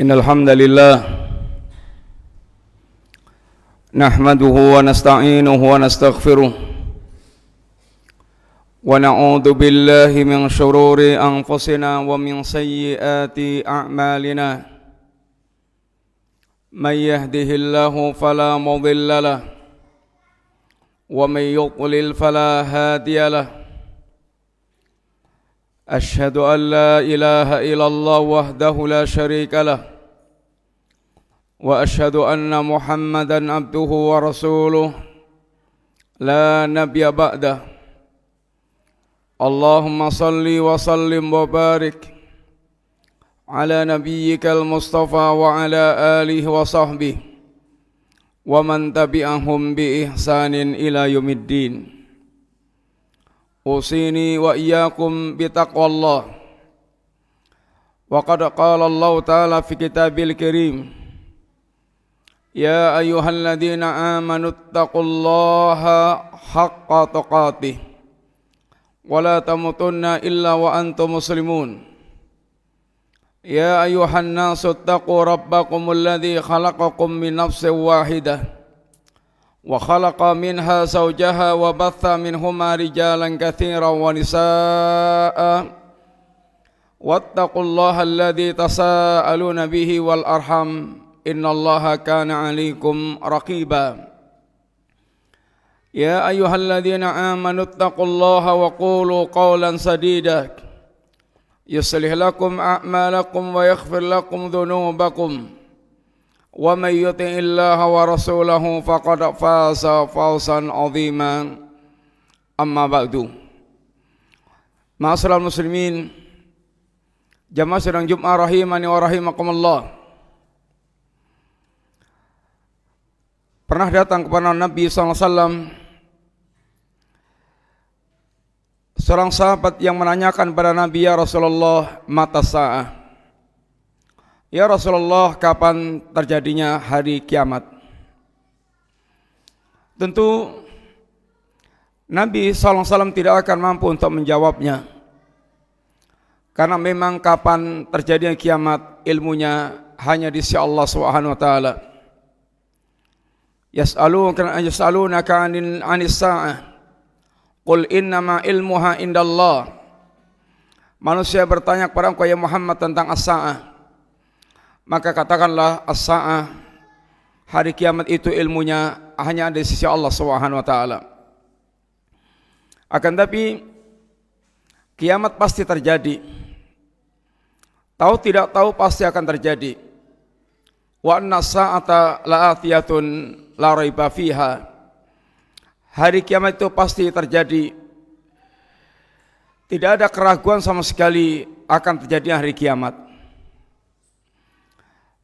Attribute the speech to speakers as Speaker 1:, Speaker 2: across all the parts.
Speaker 1: Innal hamdalillah nahmaduhu wa nasta'inuhu wa nastaghfiruh wa na'udzu billahi min shururi anfusina wa min sayyiati a'malina may yahdihillahu fala mudilla lahu wa may yudlil fala hadiya lahu Ashhadu an la ilaha illallah wahdahu la syarika lah wa ashhadu anna Muhammadan abduhu wa rasuluh la nabiyya ba'dah. Allahumma salli wa sallim wa barik ala nabiyyikal mustafa wa ala alihi wa sahbihi wa man tabi'ahum bi ihsanin ila yaumiddin. Usini wa iyyakum bitaqwallah. Wa qad qala Allah ta'ala fi kitabil karim, ya ayyuhalladzina amanu taqullaha haqqa tuqatih wa la tamutunna illa wa antum muslimun. Ya ayyuhan nasu taqu rabbakumul ladzi khalaqakum min nafsin wahidah wa khalaqa minha zawjaha wa batha minhuma rijalan katsiran wa nisaa'a wattaqullaha alladzi tasaaluna bihi wal arham innallaha kana 'alaikum raqiba. Ya ayyuhalladzina amanu taqullaha wa qulu qawlan sadida yuslih lakum a'malakum wa yaghfir lakum dhunubakum wa may yuti'illaha wa rasulahu faqad faza fawzan 'azima. Amma ba'du. Ma'asyiral muslimin, jamaah sidang Jumat rahimani wa rahimakumullah. Pernah datang kepada Nabi sallallahu alaihi wasallam seorang sahabat yang menanyakan kepada Nabi, ya Rasulullah, mata sa'ah? Ya Rasulullah, kapan terjadinya hari kiamat? Tentu Nabi SAW tidak akan mampu untuk menjawabnya, karena memang kapan terjadinya kiamat ilmunya hanya di sisi Allah Subhanahu wa taala. Yas'alunaka 'anis sa'ah qul innama ilmuha indallah. Manusia bertanya kepada engkau ya Muhammad tentang as-sa'ah, maka katakanlah as-sa'ah, hari kiamat itu ilmunya hanya ada di sisi Allah Subhanahu wa taala. Akan tapi kiamat pasti terjadi. Tahu tidak tahu pasti akan terjadi. Wa anna as-sa'ata la'atiyatun la raiba fiha. Hari kiamat itu pasti terjadi. Tidak ada keraguan sama sekali akan terjadinya hari kiamat.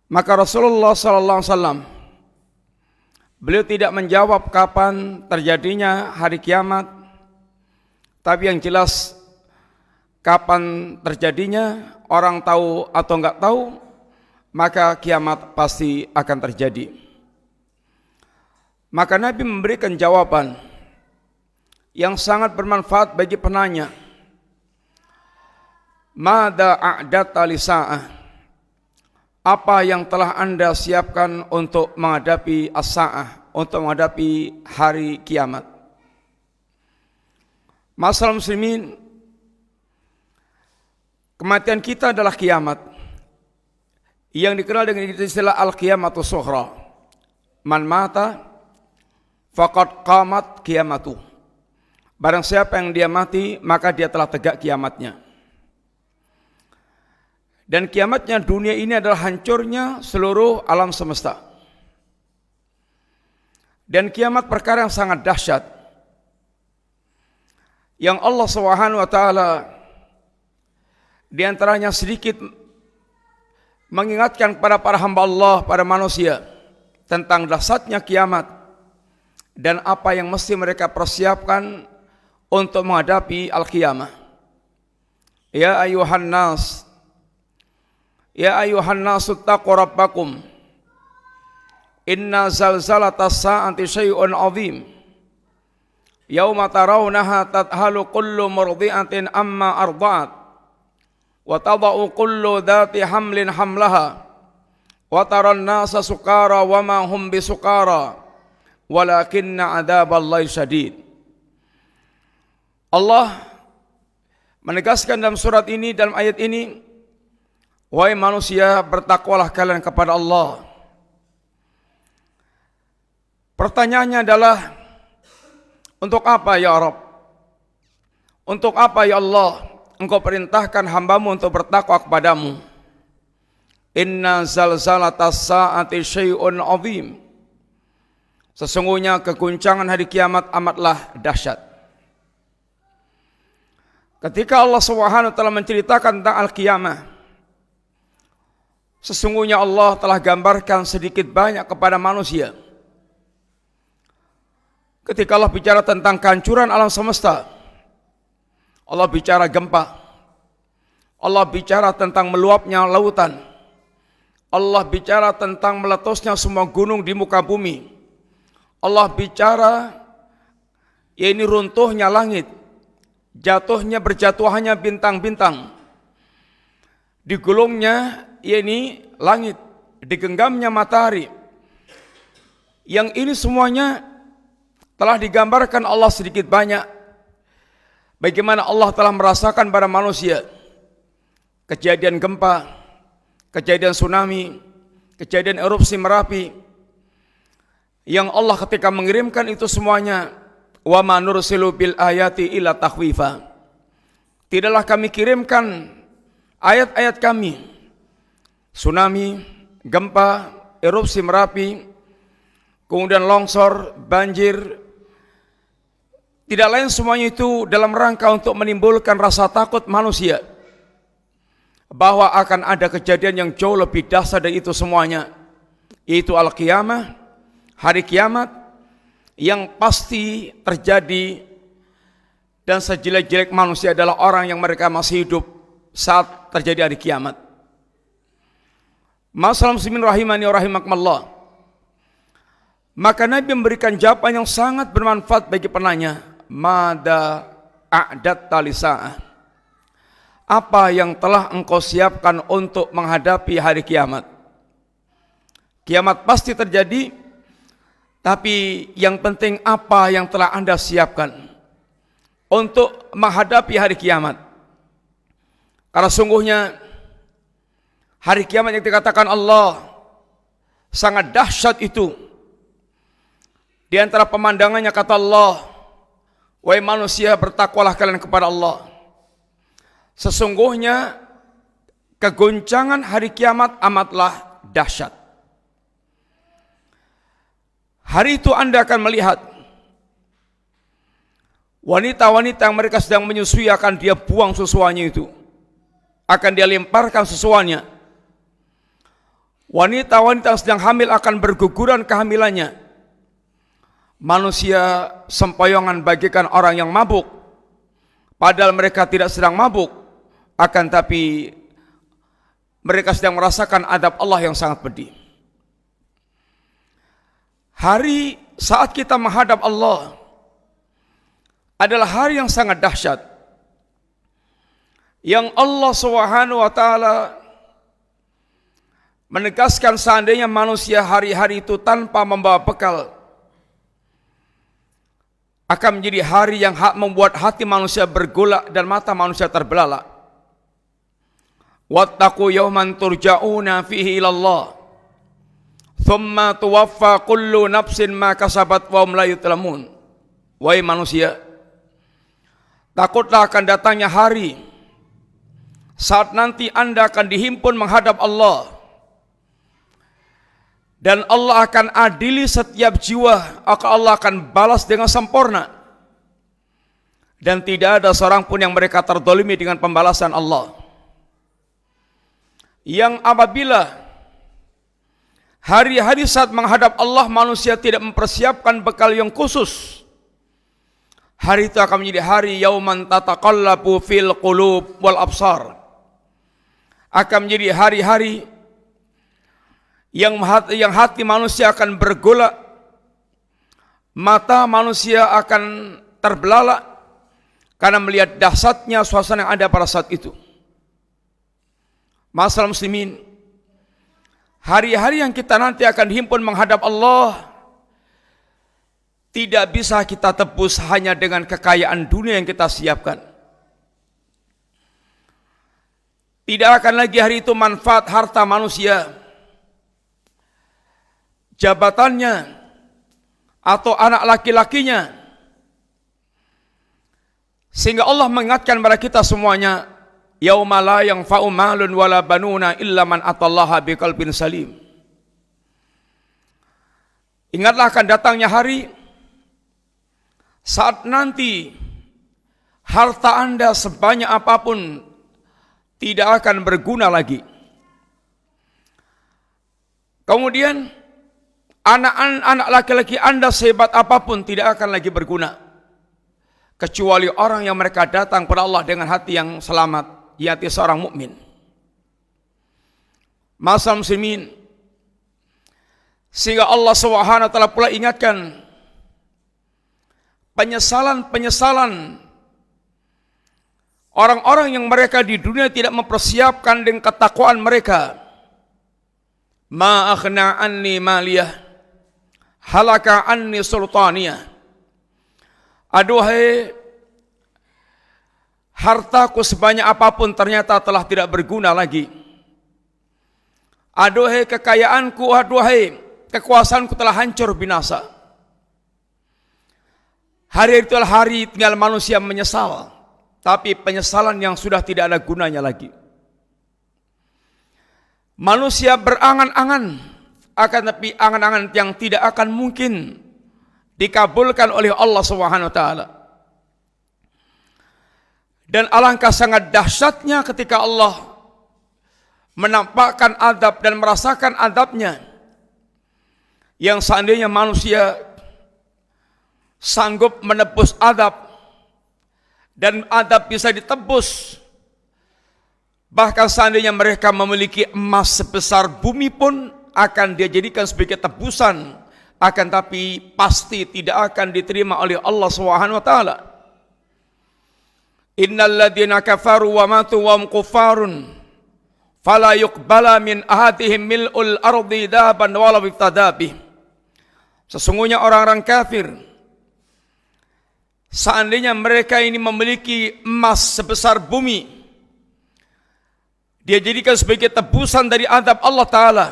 Speaker 1: Maka Rasulullah sallallahu alaihi wasallam beliau tidak menjawab kapan terjadinya hari kiamat, tapi yang jelas kapan terjadinya, orang tahu atau enggak tahu, maka kiamat pasti akan terjadi. Maka Nabi memberikan jawaban yang sangat bermanfaat bagi penanya. Mada a'data li sa'ah? Apa yang telah Anda siapkan untuk menghadapi as-sa'ah, untuk menghadapi hari kiamat? Masalah muslimin, kematian kita adalah kiamat yang dikenal dengan istilah al-qiyamatu sughra. Man mata faqad qamat qiyamatu. Barang siapa yang dia mati, maka dia telah tegak kiamatnya. Dan kiamatnya dunia ini adalah hancurnya seluruh alam semesta. Dan kiamat perkara yang sangat dahsyat, yang Allah Subhanahu wa taala di antaranya sedikit mengingatkan kepada para hamba Allah, para manusia, tentang dahsyatnya kiamat dan apa yang mesti mereka persiapkan untuk menghadapi al-qiyamah. Ya ayuhan nas, ya ayuhan nasu taqu rabbakum inna zalzalatas sa'ati syai'un 'azim yauma tarawunaha tadhalu kullu murdi'atin amma arda'at wa tada'u kullu dhati hamlin hamlaha wa taran nasa sukara wa ma hum bisukara walakinna adzaballahi syadid. Allah menegaskan dalam surat ini, dalam ayat ini, wahai manusia, bertakwalah kalian kepada Allah. Pertanyaannya adalah, untuk apa ya Rabb? Untuk apa ya Allah Engkau perintahkan hambamu untuk bertakwa kepadamu? Inna zalzalatas sa'ati syai'un azim. Sesungguhnya keguncangan hari kiamat amatlah dahsyat. Ketika Allah Subhanahu wa taala menceritakan tentang al-qiyamah, sesungguhnya Allah telah gambarkan sedikit banyak kepada manusia. Ketika Allah bicara tentang kehancuran alam semesta, Allah bicara gempa, Allah bicara tentang meluapnya lautan, Allah bicara tentang meletusnya semua gunung di muka bumi, Allah bicara ini runtuhnya langit, jatuhnya berjatuhannya bintang-bintang, digulungnya ini langit, digenggamnya matahari. Yang ini semuanya telah digambarkan Allah sedikit banyak. Bagaimana Allah telah merasakan pada manusia kejadian gempa, kejadian tsunami, kejadian erupsi Merapi, yang Allah ketika mengirimkan itu semuanya, wa ma nursilu bil ayati illa takhwifa. Tidaklah kami kirimkan ayat-ayat kami, tsunami, gempa, erupsi Merapi, kemudian longsor, banjir, tidak lain semuanya itu dalam rangka untuk menimbulkan rasa takut manusia bahwa akan ada kejadian yang jauh lebih dahsyat dari itu semuanya, yaitu al-qiyamah, hari kiamat yang pasti terjadi. Dan sejelek-jelek manusia adalah orang yang mereka masih hidup saat terjadi hari kiamat. Masalah muslimin rahimani wa rahimakumullah. Maka Nabi memberikan jawaban yang sangat bermanfaat bagi penanya. Mada a'datta lisa'ah. Apa yang telah engkau siapkan untuk menghadapi hari kiamat? Kiamat pasti terjadi, tapi yang penting apa yang telah Anda siapkan untuk menghadapi hari kiamat? Karena sungguhnya hari kiamat yang dikatakan Allah sangat dahsyat itu. Di antara pemandangannya kata Allah, wahai manusia, bertakwalah kalian kepada Allah. Sesungguhnya kegoncangan hari kiamat amatlah dahsyat. Hari itu Anda akan melihat wanita-wanita yang mereka sedang menyusui akan dia buang susuannya itu, akan dia lemparkan susuannya. Wanita-wanita yang sedang hamil akan berguguran kehamilannya. Manusia sempoyongan bagikan orang yang mabuk, padahal mereka tidak sedang mabuk, akan tapi mereka sedang merasakan adab Allah yang sangat pedih. Hari saat kita menghadap Allah adalah hari yang sangat dahsyat, yang Allah Subhanahu wa taala menegaskan seandainya manusia hari-hari itu tanpa membawa bekal, akan menjadi hari yang membuat hati manusia bergolak dan mata manusia terbelalak. Wattaqu yawman turja'una fihi ilallah thumma tuwaffa kullu nafsin ma kasabat wa hum la yuzlamun. Wahai manusia, takutlah akan datangnya hari saat nanti Anda akan dihimpun menghadap Allah, dan Allah akan adili setiap jiwa, Allah akan balas dengan sempurna. Dan tidak ada seorang pun yang mereka terdolimi dengan pembalasan Allah. Yang apabila hari-hari saat menghadap Allah manusia tidak mempersiapkan bekal yang khusus, hari itu akan menjadi hari yauman tataqallabu fil qulub wal absar. Akan menjadi hari-hari yang hati manusia akan bergolak, mata manusia akan terbelalak karena melihat dahsyatnya suasana yang ada pada saat itu. Masalah muslimin, hari-hari yang kita nanti akan himpun menghadap Allah tidak bisa kita tebus hanya dengan kekayaan dunia yang kita siapkan. Tidak akan lagi hari itu manfaat harta manusia, jabatannya, atau anak laki-lakinya. Sehingga Allah mengingatkan kepada kita semuanya, yauma la yanfa'u malun wala banuna illa man atallaha biqalbin salim. Ingatlah akan datangnya hari saat nanti harta Anda sebanyak apapun tidak akan berguna lagi. Kemudian anak-anak laki-laki Anda sehebat apapun tidak akan lagi berguna, kecuali orang yang mereka datang kepada Allah dengan hati yang selamat, hati seorang mukmin. Ma'asyiral muslimin, sehingga Allah Subhanahu wa taala pula ingatkan penyesalan orang-orang yang mereka di dunia tidak mempersiapkan dengan ketakwaan mereka. Ma akhna anni maliyah, halaka anni sultaniyah. Aduhai, hartaku sebanyak apapun ternyata telah tidak berguna lagi. Aduhai kekayaanku, aduhai kekuasaanku telah hancur binasa. Hari itu adalah hari tinggal manusia menyesal, tapi penyesalan yang sudah tidak ada gunanya lagi. Manusia berangan-angan, akan tapi angan-angan yang tidak akan mungkin dikabulkan oleh Allah Subhanahu wa taala. Dan alangkah sangat dahsyatnya ketika Allah menampakkan adab dan merasakan adabnya, yang seandainya manusia sanggup menebus adab, dan adab bisa ditebus, bahkan seandainya mereka memiliki emas sebesar bumi pun akan dia jadikan sebagai tebusan, akan tapi pasti tidak akan diterima oleh Allah Subhanahu wa taala. Innal ladzina kafaru wa matu wa hum kuffarun fala yuqbala min ahadihim mil'ul ardi daban walau ibtadabih. Sesungguhnya orang-orang kafir, seandainya mereka ini memiliki emas sebesar bumi, dia jadikan sebagai tebusan dari adab Allah Ta'ala,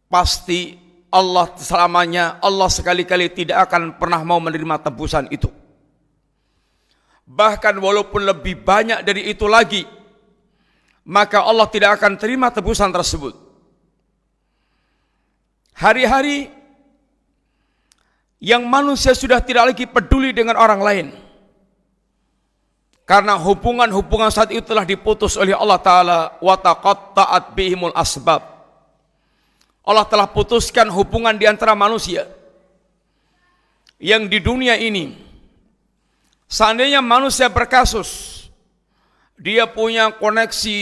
Speaker 1: pasti Allah selamanya, Allah sekali-kali tidak akan pernah mau menerima tebusan itu. Bahkan walaupun lebih banyak dari itu lagi, maka Allah tidak akan terima tebusan tersebut. Hari-hari yang manusia sudah tidak lagi peduli dengan orang lain, karena hubungan-hubungan saat itu telah diputus oleh Allah Ta'ala. Wa taqatta'at bihimul asbab. Allah telah putuskan hubungan di antara manusia. Yang di dunia ini, seandainya manusia berkasus, dia punya koneksi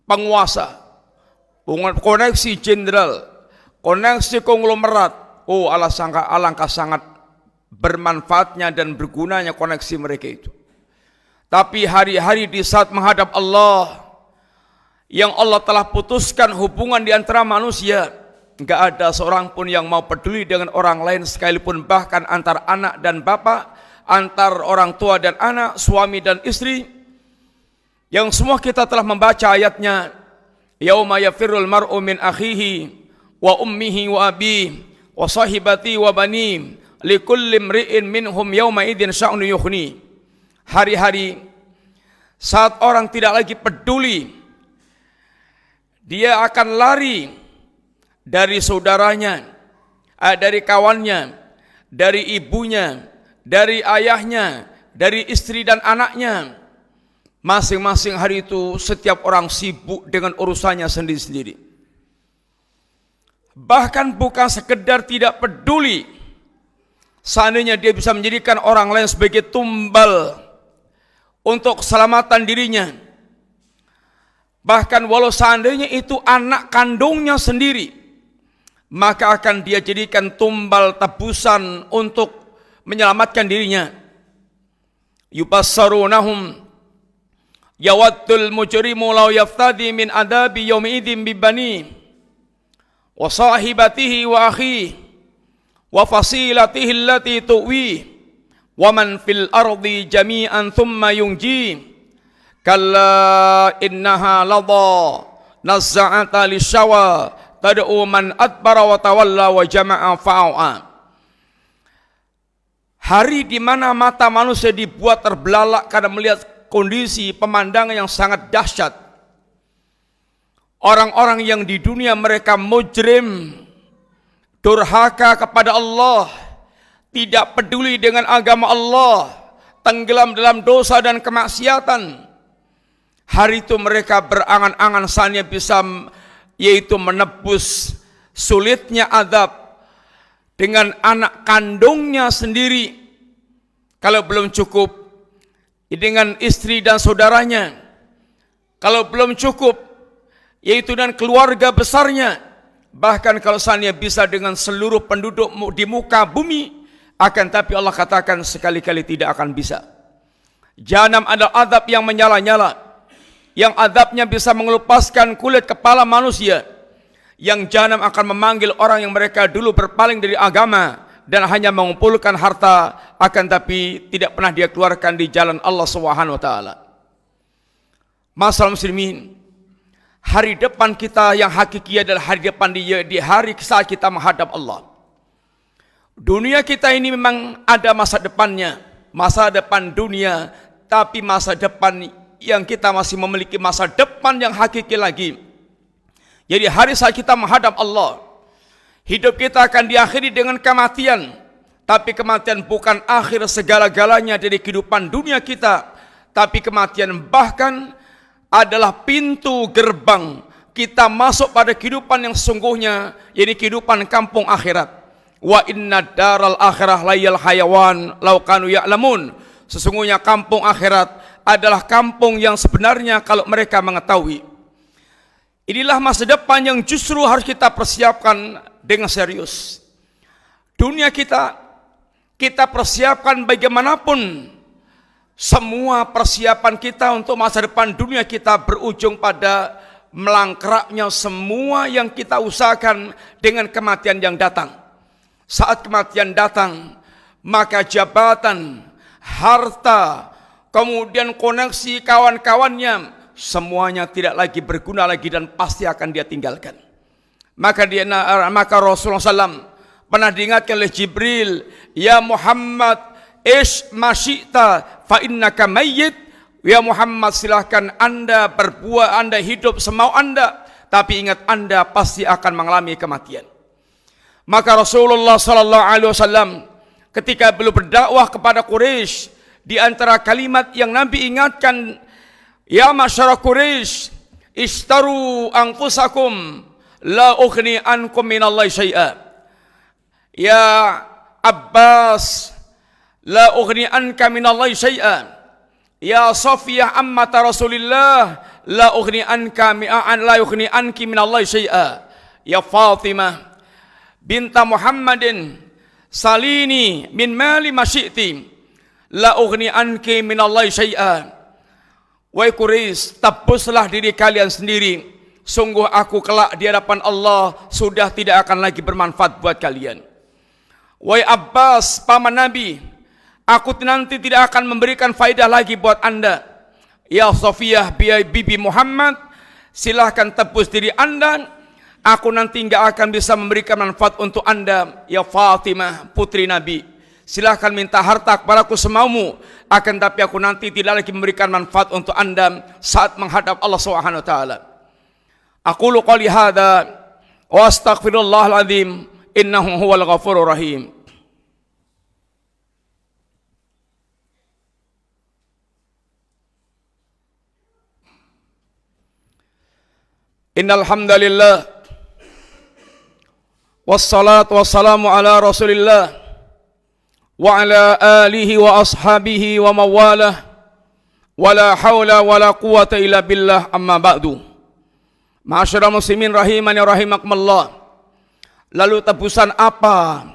Speaker 1: penguasa, koneksi jenderal, koneksi konglomerat, alangkah sangat bermanfaatnya dan bergunanya koneksi mereka itu. Tapi hari-hari di saat menghadap Allah, yang Allah telah putuskan hubungan di antara manusia, enggak ada seorang pun yang mau peduli dengan orang lain sekalipun, bahkan antar anak dan bapak, antar orang tua dan anak, suami dan istri, yang semua kita telah membaca ayatnya, yauma yafirrul mar'u min akhihi wa ummihi wa abihi wa sahibati wa bani likulli imri'in minhum yauma idzin sya'nu yughni. Hari-hari saat orang tidak lagi peduli, dia akan lari dari saudaranya, dari kawannya, dari ibunya, dari ayahnya, dari istri dan anaknya. Masing-masing hari itu setiap orang sibuk dengan urusannya sendiri-sendiri. Bahkan bukan sekedar tidak peduli, seandainya dia bisa menjadikan orang lain sebagai tumbal untuk keselamatan dirinya, bahkan walau seandainya itu anak kandungnya sendiri, maka akan dia jadikan tumbal tebusan untuk menyelamatkan dirinya. Yubassarunahum yawaddul mujrimu law yaftadi min adabi yawmi idzin bibani wa sahibatihi wa akhihi wa fasilatihi allati tuwi wa man fil ardi jami'an thumma yunji kalla innaha ladha nazza'ata lishawa tad'u man adbara wa tawalla wa jama'a fa'a'a. Hari di mana mata manusia dibuat terbelalak karena melihat kondisi pemandangan yang sangat dahsyat. Orang-orang yang di dunia mereka mujrim, durhaka kepada Allah, tidak peduli dengan agama Allah, tenggelam dalam dosa dan kemaksiatan. Hari itu mereka berangan-angan saatnya bisa yaitu menebus sulitnya azab dengan anak kandungnya sendiri. Kalau belum cukup dengan istri dan saudaranya, kalau belum cukup yaitu dengan keluarga besarnya, bahkan kalau seandainya bisa dengan seluruh penduduk di muka bumi, akan tapi Allah katakan sekali-kali tidak akan bisa. Jahanam adalah azab yang menyala-nyala, yang azabnya bisa mengelupaskan kulit kepala manusia, yang jahanam akan memanggil orang yang mereka dulu berpaling dari agama dan hanya mengumpulkan harta, akan tapi tidak pernah dia keluarkan di jalan Allah Subhanahu wa taala. Masalah muslimin, hari depan kita yang hakiki adalah hari depan di hari saat kita menghadap Allah. Dunia kita ini memang ada masa depannya, masa depan dunia, tapi masa depan yang kita masih memiliki masa depan yang hakiki lagi. Jadi hari saat kita menghadap Allah, hidup kita akan diakhiri dengan kematian. Tapi kematian bukan akhir segala-galanya dari kehidupan dunia kita, tapi kematian bahkan adalah pintu gerbang kita masuk pada kehidupan yang sesungguhnya, yaitu kehidupan kampung akhirat. Wa inna daral akhirah layal hayawan law kanu ya'lamun. Sesungguhnya kampung akhirat adalah kampung yang sebenarnya kalau mereka mengetahui. Inilah masa depan yang justru harus kita persiapkan dengan serius. Dunia kita persiapkan bagaimanapun. Semua persiapan kita untuk masa depan dunia kita berujung pada melangkraknya semua yang kita usahakan dengan kematian yang datang. Saat kematian datang, maka jabatan, harta, kemudian koneksi kawan-kawannya, semuanya tidak lagi berguna lagi dan pasti akan dia tinggalkan. Maka Rasulullah SAW pernah diingatkan oleh Jibril, ya Muhammad, ish masyita fa innaka mayyit. Ya Muhammad, silahkan Anda berbuat, Anda hidup semau Anda, tapi ingat Anda pasti akan mengalami kematian. Maka Rasulullah SAW ketika beliau berdakwah kepada Quraisy, di antara kalimat yang Nabi ingatkan, ya masyara Quraisy, istaru anfusakum la ughni ankum minallahi syai'a. Ya Abbas, la ughni anka minallahi syai'a. Ya Safiyah ammata Rasulillah, la ughni anka la ughni anki minallahi syai'a. Ya Fatimah binta Muhammadin, salini min mali masyi'ti, la ughni anki minallahi syai'a. Wahai Quraisy, tebuslah diri kalian sendiri, sungguh aku kelak di hadapan Allah sudah tidak akan lagi bermanfaat buat kalian. Wahai Abbas, paman Nabi, aku nanti tidak akan memberikan faedah lagi buat Anda. Ya Safiyah bibi Muhammad, silahkan tebus diri Anda, aku nanti enggak akan bisa memberikan manfaat untuk Anda. Ya Fatimah putri Nabi, silahkan minta harta kepadaku semaumu, akan tapi aku nanti tidak lagi memberikan manfaat untuk Anda saat menghadap Allah Subhanahu wa taala. Aqulu qouli hadza wa astaghfirullahal azim innahu huwal ghafurur rahim. Innal hamdalillah wassalatu wassalamu ala Rasulillah wa ala alihi wa ashabihi wa mawalah wa la hawla wa la quwata illa billah, amma ba'du. Ma'asyiral muslimin rahimani rahimakumullah. Lalu tebusan apa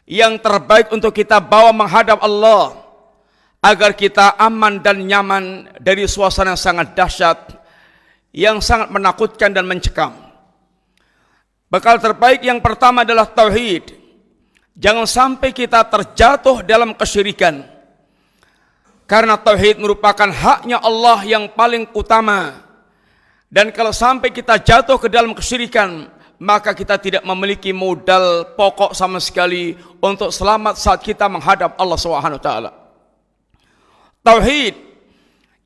Speaker 1: yang terbaik untuk kita bawa menghadap Allah agar kita aman dan nyaman dari suasana yang sangat dahsyat, yang sangat menakutkan dan mencekam? Bekal terbaik yang pertama adalah tauhid. Jangan sampai kita terjatuh dalam kesyirikan. Karena tauhid merupakan haknya Allah yang paling utama. Dan kalau sampai kita jatuh ke dalam kesyirikan, maka kita tidak memiliki modal pokok sama sekali untuk selamat saat kita menghadap Allah SWT. Tauhid,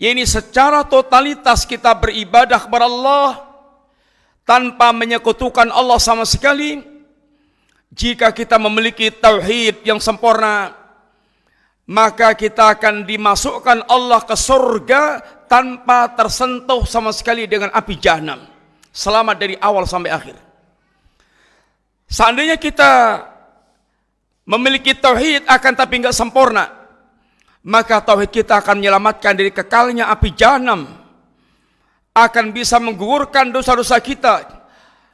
Speaker 1: ini secara totalitas kita beribadah kepada Allah tanpa menyekutukan Allah sama sekali. Jika kita memiliki tauhid yang sempurna, maka kita akan dimasukkan Allah ke surga tanpa tersentuh sama sekali dengan api jahanam, selamat dari awal sampai akhir. Seandainya kita memiliki tauhid akan tapi enggak sempurna, maka tauhid kita akan menyelamatkan dari kekalnya api jahanam, akan bisa menggugurkan dosa-dosa kita,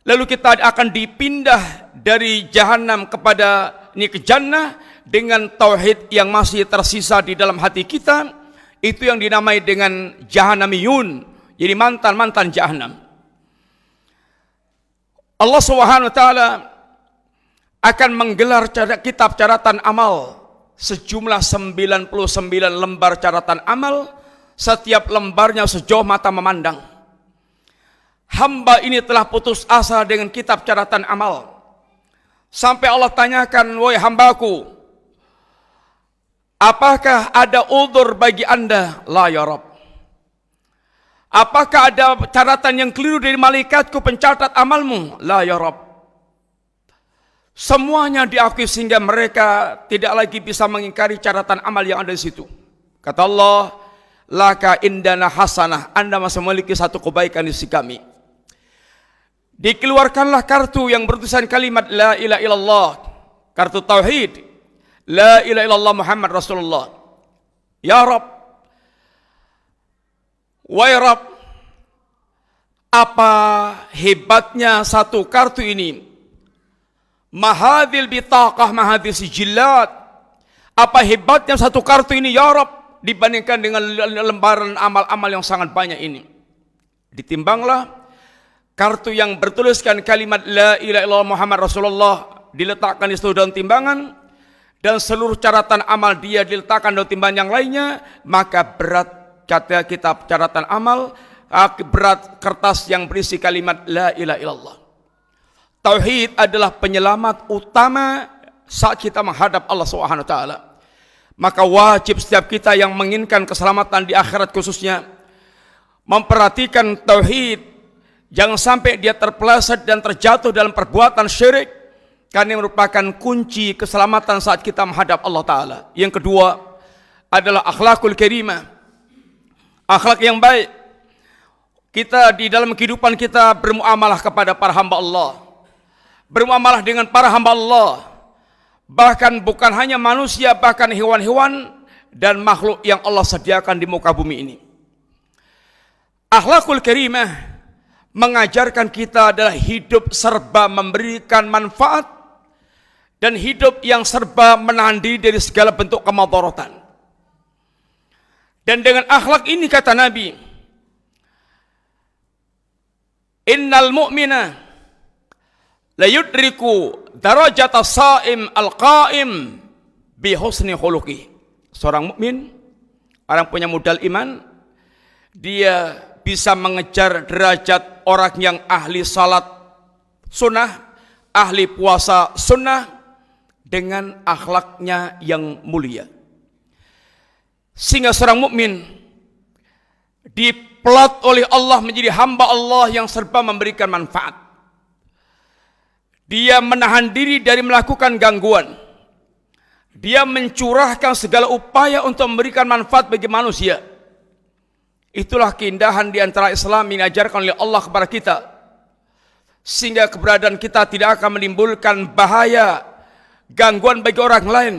Speaker 1: lalu kita akan dipindah dari jahanam kepada ke jannah dengan tauhid yang masih tersisa di dalam hati kita. Itu yang dinamai dengan jahanamiyun, jadi mantan-mantan jahanam. Allah Subhanahu wa taala akan menggelar kitab catatan amal sejumlah 99 lembar catatan amal, setiap lembarnya sejauh mata memandang. Hamba ini telah putus asa dengan kitab catatan amal. Sampai Allah tanyakan, wahai hambaku, apakah ada udzur bagi anda? La ya Rabb. Apakah ada catatan yang keliru dari malaikatku pencatat amalmu? La ya Rabb. Semuanya diakui sehingga mereka tidak lagi bisa mengingkari catatan amal yang ada di situ. Kata Allah, laka indana hasanah, anda masih memiliki satu kebaikan di sisi kami. Dikeluarkanlah kartu yang bertulisan kalimat la ilaha illallah, kartu tauhid, la ilaha illallah Muhammad Rasulullah. Ya Rabb, wahai Rabb, apa hebatnya satu kartu ini? Mahadil bitaqah mahadil sijillat. Apa hebatnya satu kartu ini ya Rabb dibandingkan dengan lembaran amal-amal yang sangat banyak ini? Ditimbanglah kartu yang bertuliskan kalimat la ilaha illallah Muhammad Rasulullah, diletakkan di situ dalam timbangan, dan seluruh catatan amal dia diletakkan dalam timbangan yang lainnya, maka berat kata kitab catatan amal, berat kertas yang berisi kalimat la ilaha illallah. Tauhid adalah penyelamat utama saat kita menghadap Allah Subhanahu wa taala. Maka wajib setiap kita yang menginginkan keselamatan di akhirat khususnya memperhatikan tauhid. Jangan sampai dia terpeleset dan terjatuh dalam perbuatan syirik, karena merupakan kunci keselamatan saat kita menghadap Allah Ta'ala. Yang kedua adalah akhlakul karimah, akhlak yang baik. Kita di dalam kehidupan kita bermuamalah kepada para hamba Allah, bermuamalah dengan para hamba Allah, bahkan bukan hanya manusia, bahkan hewan-hewan dan makhluk yang Allah sediakan di muka bumi ini. Akhlakul karimah mengajarkan kita adalah hidup serba memberikan manfaat dan hidup yang serba menahan diri dari segala bentuk kemadaratan. Dan dengan akhlak ini kata Nabi, innal mu'mina la yudriku darajata saim al-qaim bi husni khuluqi. Seorang mukmin, orang punya modal iman, dia bisa mengejar derajat orang yang ahli salat sunnah, ahli puasa sunnah, dengan akhlaknya yang mulia. Sehingga seorang mukmin dipelat oleh Allah menjadi hamba Allah yang serba memberikan manfaat. Dia menahan diri dari melakukan gangguan. Dia mencurahkan segala upaya untuk memberikan manfaat bagi manusia. Itulah keindahan di antara Islam yang diajarkan oleh Allah kepada kita, sehingga keberadaan kita tidak akan menimbulkan bahaya, gangguan bagi orang lain.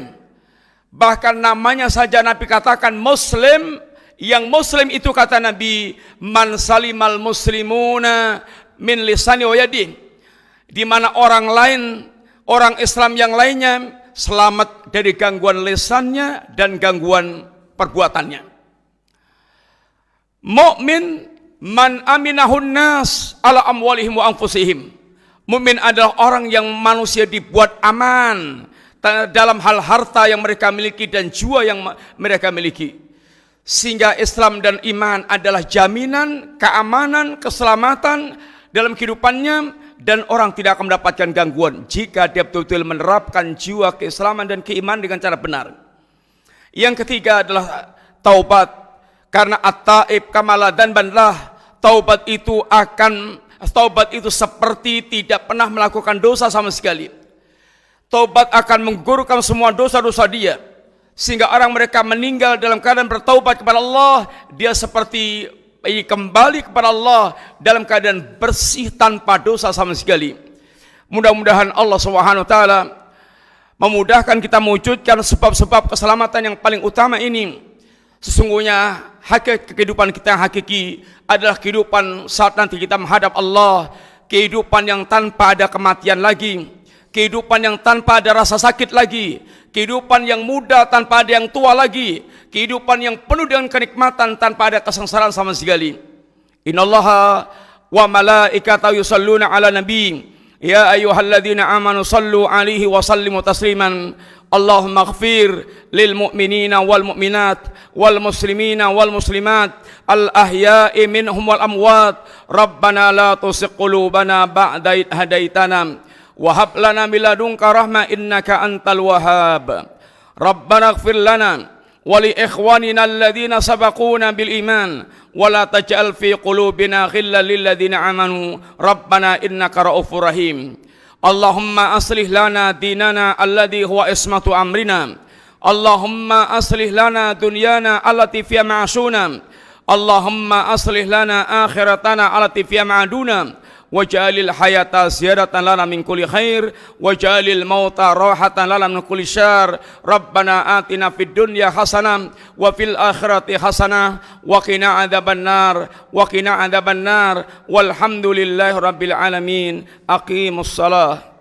Speaker 1: Bahkan namanya saja Nabi katakan Muslim. Yang Muslim itu kata Nabi, man salimal muslimuna min lisani wa yadi, di mana orang lain, orang Islam yang lainnya selamat dari gangguan lisannya dan gangguan perbuatannya. Mukmin man aminahun nas ala amwalihim wa anfusihim. Mukmin adalah orang yang manusia dibuat aman dalam hal harta yang mereka miliki dan jiwa yang mereka miliki. Sehingga Islam dan iman adalah jaminan keamanan, keselamatan dalam kehidupannya, dan orang tidak akan mendapatkan gangguan jika dia betul-betul menerapkan jiwa keislaman dan keimanan dengan cara benar. Yang ketiga adalah taubat. Karena at-taib kamala dzanbanlah, taubat itu seperti tidak pernah melakukan dosa sama sekali. Taubat akan menggugurkan semua dosa-dosa dia, sehingga orang mereka meninggal dalam keadaan bertaubat kepada Allah, dia seperti kembali kepada Allah dalam keadaan bersih tanpa dosa sama sekali. Mudah-mudahan Allah Subhanahu wa taala memudahkan kita mewujudkan sebab-sebab keselamatan yang paling utama ini. Sesungguhnya kehidupan kita yang hakiki adalah kehidupan saat nanti kita menghadap Allah, kehidupan yang tanpa ada kematian lagi, kehidupan yang tanpa ada rasa sakit lagi, kehidupan yang muda tanpa ada yang tua lagi, kehidupan yang penuh dengan kenikmatan tanpa ada kesengsaraan sama sekali. Innallaha wa malaikatahu yusalluna ala nabi ya ayyuhalladzina amanu sallu alaihi wa sallimu tasliman. Allahumma ighfir lil mu'minina wal mu'minat wal muslimina wal muslimat al ahya'i minhum wal amwat. Rabbana la tuzigh qulubana ba'da idh hadaitana wa hab lana min ladunka rahmah innaka antal wahhab. Rabbana ighfir lana wa li ikhwanina alladhina sabaquna bil iman wa la taj'al fi qulubina ghillan lil ladzina amanu rabbana innaka ra'ufur rahim. Allahumma aslih lana dinana alladhi huwa ismatu amrina. Allahumma aslih lana dunyana allati fiha ma'ashuna. Allahumma aslih lana akhiratana allati fiha ma'aduna. Waj'alil hayata ziyadatan lana min kulli khair waj'alil mauta rahatan lana min kulli syarr. Rabbana atina fid dunya hasanah wa fil akhirati hasanah wa qina adzabannar walhamdulillahi rabbil alamin. Aqimus shalah.